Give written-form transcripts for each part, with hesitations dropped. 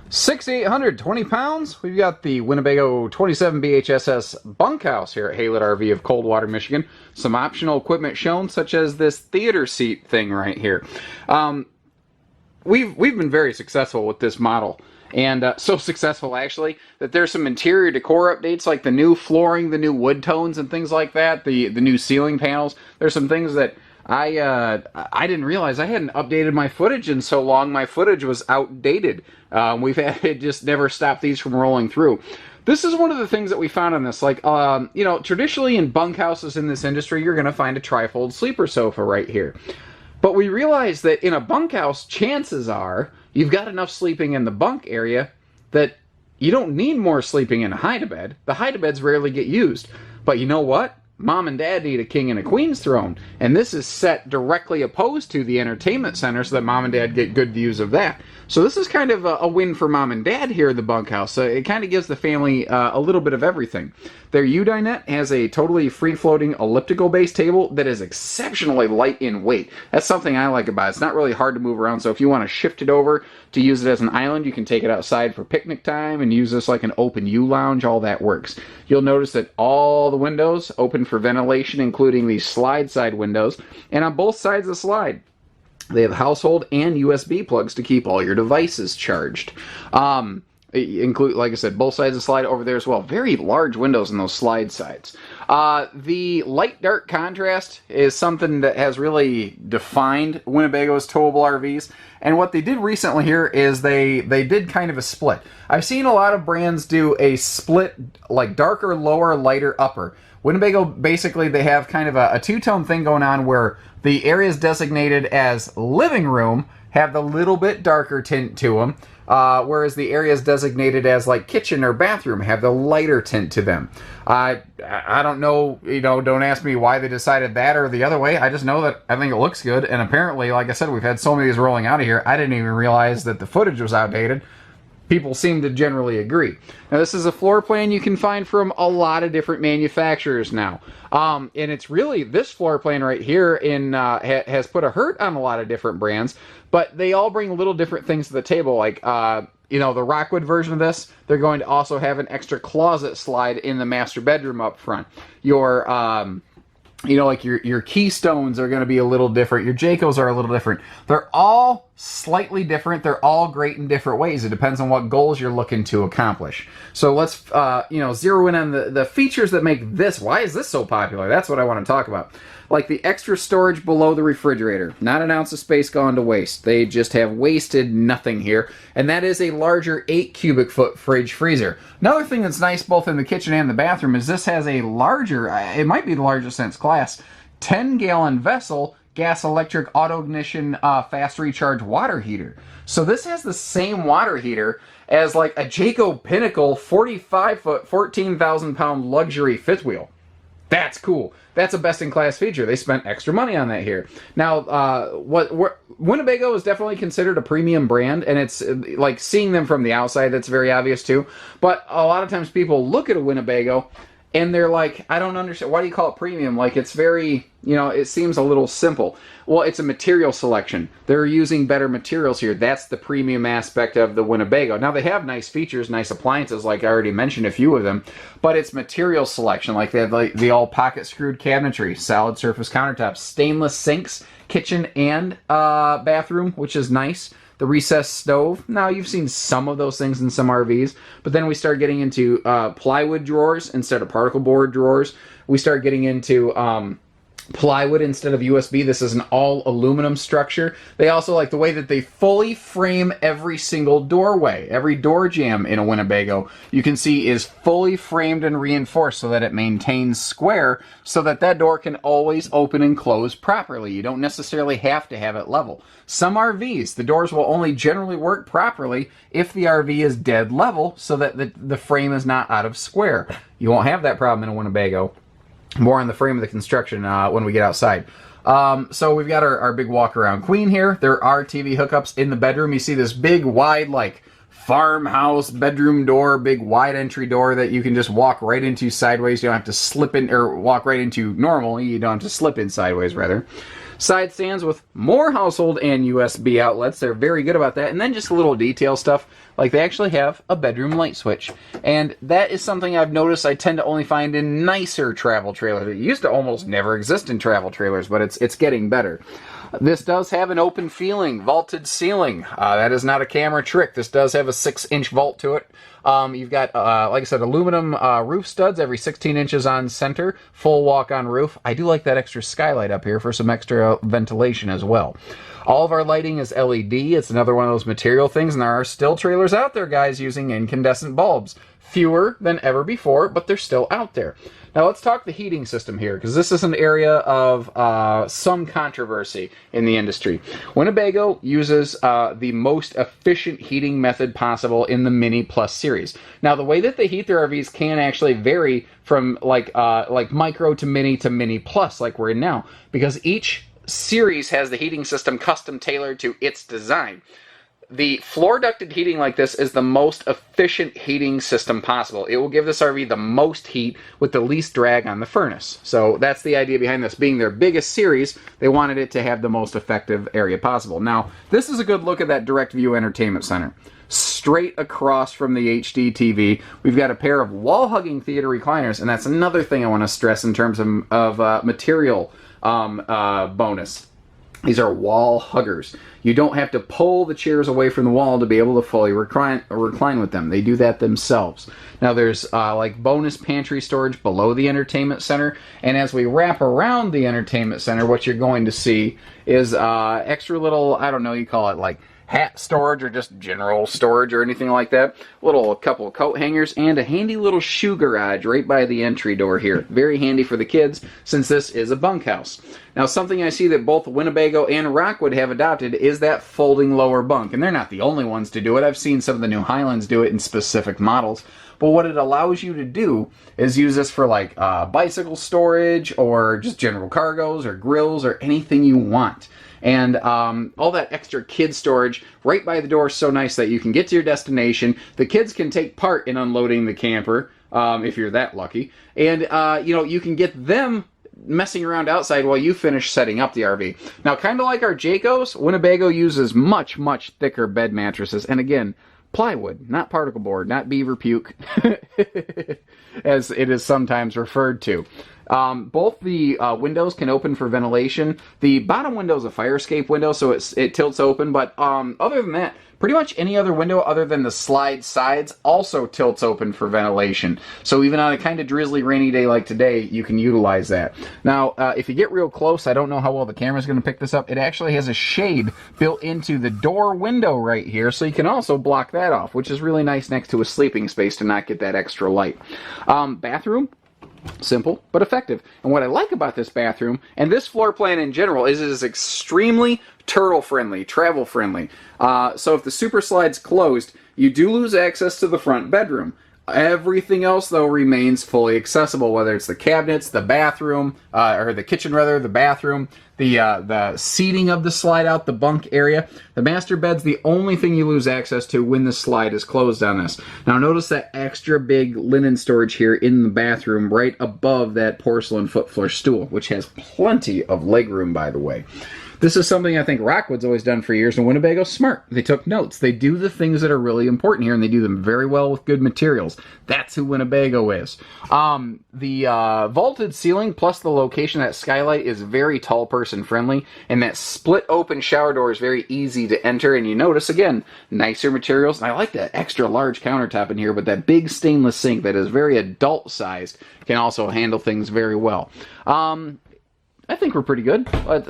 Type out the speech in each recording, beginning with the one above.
6,820 pounds. We've got the Winnebago 27 BHSS Bunkhouse here at Haylet RV of Coldwater, Michigan. Some optional equipment shown, such as this theater seat thing right here. We've been very successful with this model. And so successful, actually, that there's some interior decor updates, like the new flooring, the new wood tones, and things like that, the new ceiling panels. There's some things that I didn't realize. I hadn't updated my footage in so long. My footage was outdated. We've had it just never stopped these from rolling through. This is one of the things that we found on this. Like, you know, traditionally in bunkhouses in this industry, you're going to find a trifold sleeper sofa right here. But we realized that in a bunkhouse, chances are you've got enough sleeping in the bunk area that you don't need more sleeping in a hide-a-bed. The hide-a-beds rarely get used. But you know what? Mom and Dad need a king and a queen's throne, and this is set directly opposed to the entertainment center so that Mom and Dad get good views of that. So this is kind of a win for Mom and Dad here in the bunkhouse. So it kind of gives the family a little bit of everything. Their U-dinette has a totally free-floating elliptical base table that is exceptionally light in weight. That's something I like about it. It's not really hard to move around, so if you want to shift it over to use it as an island, you can take it outside for picnic time and use this like an open U-lounge. All that works. You'll notice that all the windows open for ventilation, including these slide side windows, and on both sides of the slide they have household and USB plugs to keep all your devices charged. Include, like I said, both sides of the slide over there as well. Very large windows in those slide sides. The light-dark contrast is something that has really defined Winnebago's towable RVs. And what they did recently here is they did kind of a split. I've seen a lot of brands do a split, like darker lower, lighter upper. Winnebago, basically, they have kind of a two-tone thing going on where the areas designated as living room have the little bit darker tint to them, whereas the areas designated as like kitchen or bathroom have the lighter tint to them. I don't know, you know, don't ask me why they decided that or the other way. I just know that I think it looks good, and apparently, like I said, we've had so many of these rolling out of here, I didn't even realize that the footage was outdated. People seem to generally agree. Now, this is a floor plan you can find from a lot of different manufacturers now. And it's really, this floor plan right here has put a hurt on a lot of different brands, but they all bring little different things to the table. Like, you know, the Rockwood version of this, they're going to also have an extra closet slide in the master bedroom up front. Your, you know, like your Keystones are going to be a little different. Your Jaycos are a little different. They're all slightly different. They're all great in different ways. It depends on what goals you're looking to accomplish. So let's, you know, zero in on the features that make this. Why is this so popular? That's what I want to talk about. Like the extra storage below the refrigerator. Not an ounce of space gone to waste. They just have wasted nothing here. And that is a larger 8 cubic foot fridge freezer. Another thing that's nice both in the kitchen and the bathroom is this has a larger, it might be the largest since class, 10-gallon vessel gas electric auto ignition fast recharge water heater. So this has the same water heater as like a Jayco Pinnacle 45 foot 14,000 pound luxury fifth wheel. That's cool. That's a best-in-class feature. They spent extra money on that here. Now, Winnebago is definitely considered a premium brand, and it's like seeing them from the outside, that's very obvious too. But a lot of times people look at a Winnebago, and they're like, I don't understand. Why do you call it premium? Like, it's very, you know, it seems a little simple. Well, it's a material selection. They're using better materials here. That's the premium aspect of the Winnebago. Now, they have nice features, nice appliances, like I already mentioned a few of them, but it's material selection. Like, they have like the all pocket-screwed cabinetry, solid surface countertops, stainless sinks, kitchen and bathroom, which is nice. The recessed stove. Now, you've seen some of those things in some RVs, but then we start getting into plywood drawers instead of particle board drawers. We start getting into plywood instead of USB. This is an all aluminum structure. They also like the way that they fully frame every single doorway. Every door jamb in a Winnebago, you can see, is fully framed and reinforced so that it maintains square, so that that door can always open and close properly. You don't necessarily have to have it level. Some RVs, the doors will only generally work properly if the RV is dead level, so that the frame is not out of square. You won't have that problem in a Winnebago. More on the frame of the construction when we get outside. So we've got our big walk-around queen here. There are TV hookups in the bedroom. You see this big, wide, like farmhouse bedroom door, big wide entry door that you can just walk right into sideways. You don't have to slip in, or walk right into normally. You don't have to slip in sideways, rather. Side stands with more household and USB outlets. They're very good about that. And then just a little detail stuff, like they actually have a bedroom light switch. And that is something I've noticed I tend to only find in nicer travel trailers. It used to almost never exist in travel trailers, but it's getting better. This does have an open feeling, vaulted ceiling. That is not a camera trick. This does have a 6-inch vault to it. You've got, like I said, aluminum roof studs every 16 inches on center, full walk on roof. I do like that extra skylight up here for some extra ventilation as well. All of our lighting is LED. It's another one of those material things, and there are still trailers out there, guys, using incandescent bulbs. Fewer than ever before, but they're still out there. Now let's talk the heating system here, because this is an area of some controversy in the industry. Winnebago uses the most efficient heating method possible in the Mini Plus series. Now the way that they heat their RVs can actually vary from like Micro to Mini Plus, like we're in now, because each series has the heating system custom tailored to its design. The floor ducted heating like this is the most efficient heating system possible. It will give this RV the most heat with the least drag on the furnace. So that's the idea behind this. Being their biggest series, they wanted it to have the most effective area possible. Now, this is a good look at that direct view entertainment center. Straight across from the HD TV, we've got a pair of wall-hugging theater recliners, and that's another thing I want to stress in terms of material bonus. These are wall huggers. You don't have to pull the chairs away from the wall to be able to fully recline with them. They do that themselves. Now there's like bonus pantry storage below the entertainment center, and as we wrap around the entertainment center, what you're going to see is extra little, I don't know, you call it like hat storage or just general storage or anything like that. A couple of coat hangers and a handy little shoe garage right by the entry door here. Very handy for the kids since this is a bunkhouse. Now something I see that both Winnebago and Rockwood have adopted is that folding lower bunk. And they're not the only ones to do it. I've seen some of the new Highlands do it in specific models. But what it allows you to do is use this for like bicycle storage or just general cargos or grills or anything you want. And all that extra kid storage right by the door is so nice that you can get to your destination. The kids can take part in unloading the camper if you're that lucky. And, you can get them messing around outside while you finish setting up the RV. Now, kind of like our Jaycos, Winnebago uses much, much thicker bed mattresses. And again, plywood, not particle board, not beaver puke, as it is sometimes referred to. Both the windows can open for ventilation. The bottom window is a fire escape window, so it tilts open. But other than that, pretty much any other window other than the slide sides also tilts open for ventilation. So even on a kind of drizzly, rainy day like today, you can utilize that. Now, if you get real close, I don't know how well the camera's going to pick this up. It actually has a shade built into the door window right here, so you can also block that off, which is really nice next to a sleeping space to not get that extra light. Bathroom. Simple, but effective. And what I like about this bathroom, and this floor plan in general, is it is extremely turtle-friendly, travel-friendly. So if the super slide's closed, you do lose access to the front bedroom. Everything else, though, remains fully accessible, whether it's the cabinets, the bathroom, or the kitchen, rather, the bathroom, the seating of the slide out, the bunk area. The master bed's the only thing you lose access to when the slide is closed on this. Now, notice that extra big linen storage here in the bathroom right above that porcelain foot floor stool, which has plenty of legroom, by the way. This is something I think Rockwood's always done for years, and Winnebago's smart. They took notes. They do the things that are really important here, and they do them very well with good materials. That's who Winnebago is. The vaulted ceiling plus the location of that skylight is very tall person friendly, and that split open shower door is very easy to enter, and you notice, again, nicer materials. And I like that extra large countertop in here, but that big stainless sink that is very adult sized can also handle things very well. I think we're pretty good.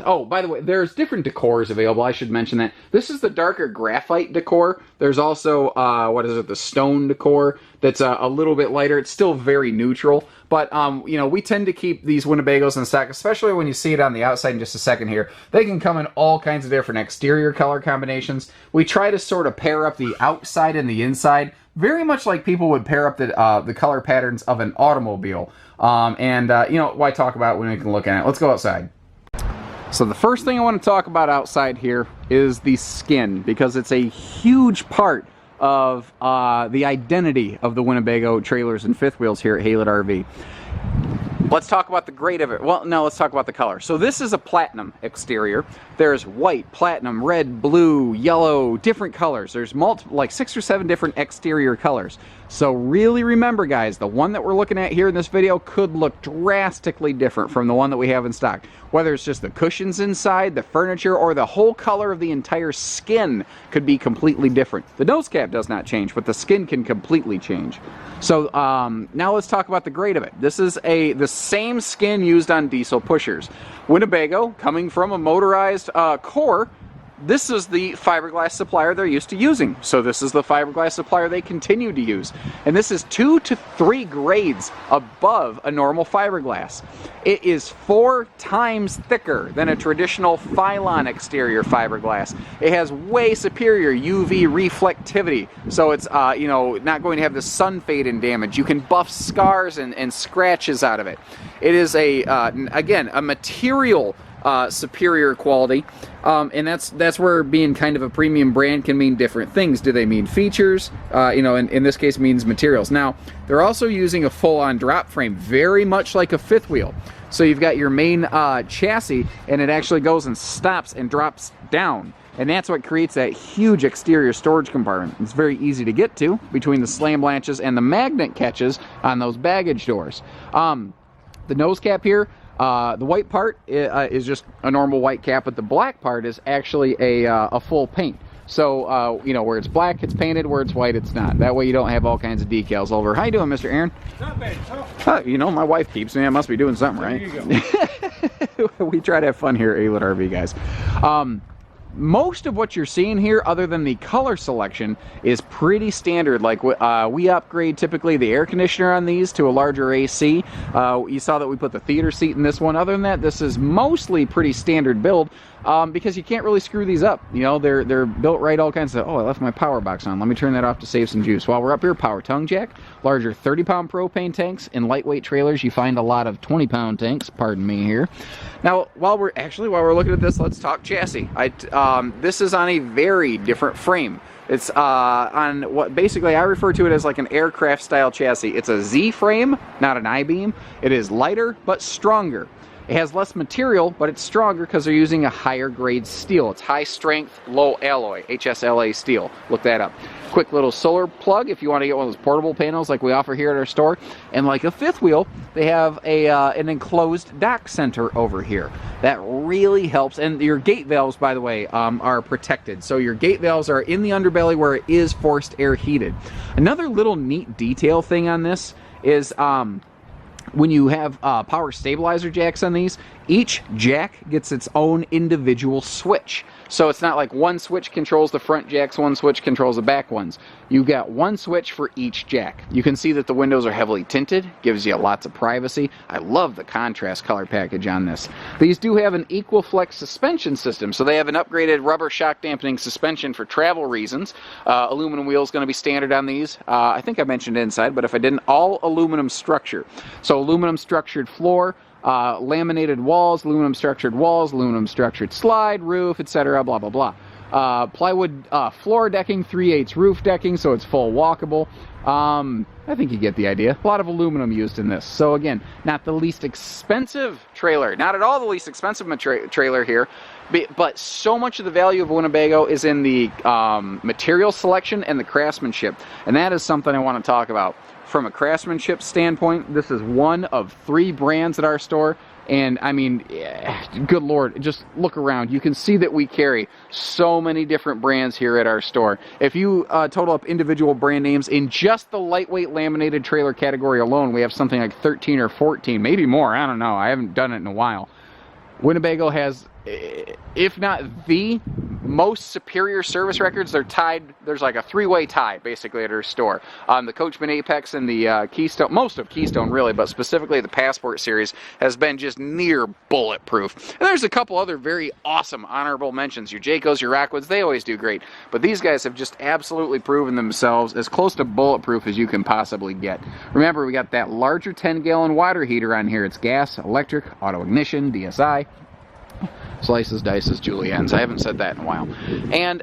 Oh, by the way, there's different decors available. I should mention that. This is the darker graphite decor. There's also, the stone decor that's a little bit lighter. It's still very neutral. But, we tend to keep these Winnebagos in stock, especially when you see it on the outside in just a second here. They can come in all kinds of different exterior color combinations. We try to sort of pair up the outside and the inside, very much like people would pair up the color patterns of an automobile. Why talk about it when we can look at it? Let's go outside. So the first thing I want to talk about outside here is the skin, because it's a huge part of the identity of the Winnebago trailers and fifth wheels here at Haylett RV. Let's talk about the grade of it. Well, no, let's talk about the color. So this is a platinum exterior. There's white, platinum, red, blue, yellow, different colors. There's multiple, like 6 or 7 different exterior colors. So really remember, guys, the one that we're looking at here in this video could look drastically different from the one that we have in stock. Whether it's just the cushions inside, the furniture, or the whole color of the entire skin could be completely different. The nose cap does not change, but the skin can completely change. So now let's talk about the grade of it. This is the same skin used on diesel pushers. Winnebago, coming from a motorized core, this is the fiberglass supplier they're used to using. So this is the fiberglass supplier they continue to use. And this is 2 to 3 grades above a normal fiberglass. It is 4 times thicker than a traditional Phylon exterior fiberglass. It has way superior UV reflectivity. So it's you know, not going to have the sun fade and damage. You can buff scars and scratches out of it. It is again, a material superior quality, and that's where being kind of a premium brand can mean different things. Do they mean features? You know, in this case, means materials. Now, they're also using a full-on drop frame, very much like a fifth wheel. So you've got your main chassis, and it actually goes and stops and drops down. And that's what creates that huge exterior storage compartment. It's very easy to get to between the slam latches and the magnet catches on those baggage doors. The nose cap here, the white part is just a normal white cap, but the black part is actually a full paint. So, you know, where it's black, it's painted. Where it's white, it's not. That way you don't have all kinds of decals over. How you doing, Mr. Aaron? Not bad, tough. You know, my wife keeps me. I must be doing something right. There you go. We try to have fun here at Haylett RV, guys. Most of what you're seeing here, other than the color selection, is pretty standard. Like we upgrade typically the air conditioner on these to a larger AC. You saw that we put the theater seat in this one. Other than that, this is mostly pretty standard build because you can't really screw these up. You know, they're built right, all kinds of. Oh, I left my power box on. Let me turn that off to save some juice. While we're up here, power tongue jack, larger 30-pound propane tanks. In lightweight trailers, you find a lot of 20-pound tanks. Pardon me here. Now, while we're looking at this, let's talk chassis. This is on a very different frame. It's on what basically I refer to it as like an aircraft style chassis. It's a Z frame, not an I-beam. It is lighter but stronger. It has less material, but it's stronger because they're using a higher grade steel. It's high strength, low alloy, HSLA steel. Look that up. Quick little solar plug if you want to get one of those portable panels like we offer here at our store. And like a fifth wheel, they have an enclosed dock center over here. That really helps. And your gate valves, by the way, are protected. So your gate valves are in the underbelly where it is forced air heated. Another little neat detail thing on this is when you have power stabilizer jacks on these, each jack gets its own individual switch. So it's not like one switch controls the front jacks, one switch controls the back ones. You've got one switch for each jack. You can see that the windows are heavily tinted, gives you lots of privacy. I love the contrast color package on this. These do have an equal flex suspension system, so they have an upgraded rubber shock dampening suspension for travel reasons. Aluminum wheels going to be standard on these. I think I mentioned inside, but if I didn't, all aluminum structure. So aluminum structured floor, laminated walls, aluminum structured slide, roof, etc., blah, blah, blah. Plywood floor decking, 3/8 roof decking, so it's full walkable. I think you get the idea. A lot of aluminum used in this. So again, not the least expensive trailer. Not at all the least expensive trailer here. But so much of the value of Winnebago is in the material selection and the craftsmanship. And that is something I want to talk about. From a craftsmanship standpoint, this is one of 3 brands at our store. And I mean, good Lord, just look around. You can see that we carry so many different brands here at our store. If you total up individual brand names in just the lightweight laminated trailer category alone, we have something like 13 or 14, maybe more. I don't know. I haven't done it in a while. Winnebago has, if not the most superior service records. They're tied. There's like a 3-way tie basically at our store. The Coachman Apex and the Keystone, most of Keystone really, but specifically the Passport series has been just near bulletproof. And there's a couple other very awesome honorable mentions. Your Jaycos, your Rockwoods, they always do great. But these guys have just absolutely proven themselves as close to bulletproof as you can possibly get. Remember, we got that larger 10-gallon water heater on here. It's gas, electric, auto ignition, DSI. Slices, dices, juliennes. I haven't said that in a while. And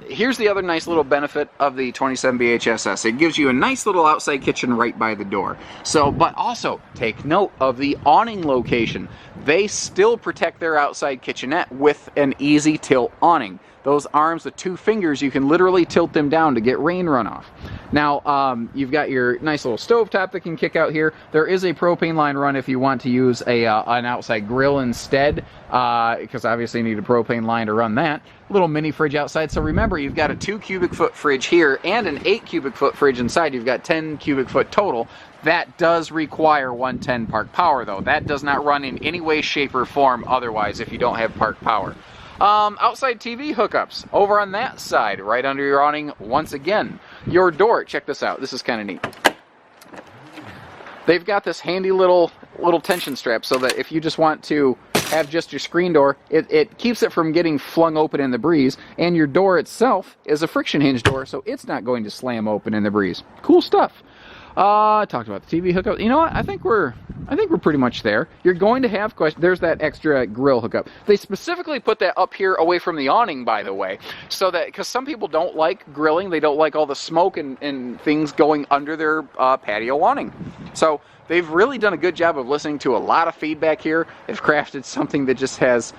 Here's the other nice little benefit of the 27BHSS. It gives you a nice little outside kitchen right by the door. So, but also take note of the awning location. They still protect their outside kitchenette with an easy tilt awning. Those arms, the 2 fingers, you can literally tilt them down to get rain runoff. Now, you've got your nice little stovetop that can kick out here. There is a propane line run if you want to use an outside grill instead, because obviously you need a propane line to run that. Little mini fridge outside. So remember, you've got a 2 cubic foot fridge here and an 8 cubic foot fridge inside. You've got 10 cubic foot total. That does require 110 park power, though. That does not run in any way, shape, or form otherwise if you don't have park power. Outside TV hookups over on that side, right under your awning once again. Your door, check this out. This is kind of neat. They've got this handy little tension strap so that if you just want to have just your screen door, it keeps it from getting flung open in the breeze, and your door itself is a friction hinge door, so it's not going to slam open in the breeze. Cool stuff. I talked about the TV hookup. You know what? I think we're pretty much there. You're going to have questions. There's that extra grill hookup. They specifically put that up here away from the awning, by the way, so that, because some people don't like grilling, they don't like all the smoke and things going under their patio awning. So they've really done a good job of listening to a lot of feedback here. They've crafted something that just has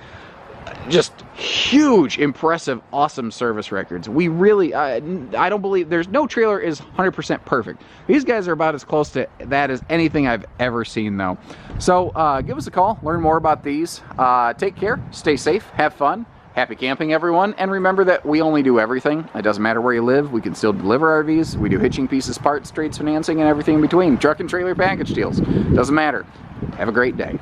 just huge, impressive, awesome service records. We really, I don't believe, there's no trailer is 100% perfect. These guys are about as close to that as anything I've ever seen, though. So give us a call, learn more about these. Take care, stay safe, have fun. Happy camping, everyone, and remember that we only do everything. It doesn't matter where you live. We can still deliver RVs. We do hitching, pieces, parts, trades, financing, and everything in between. Truck and trailer package deals. Doesn't matter. Have a great day.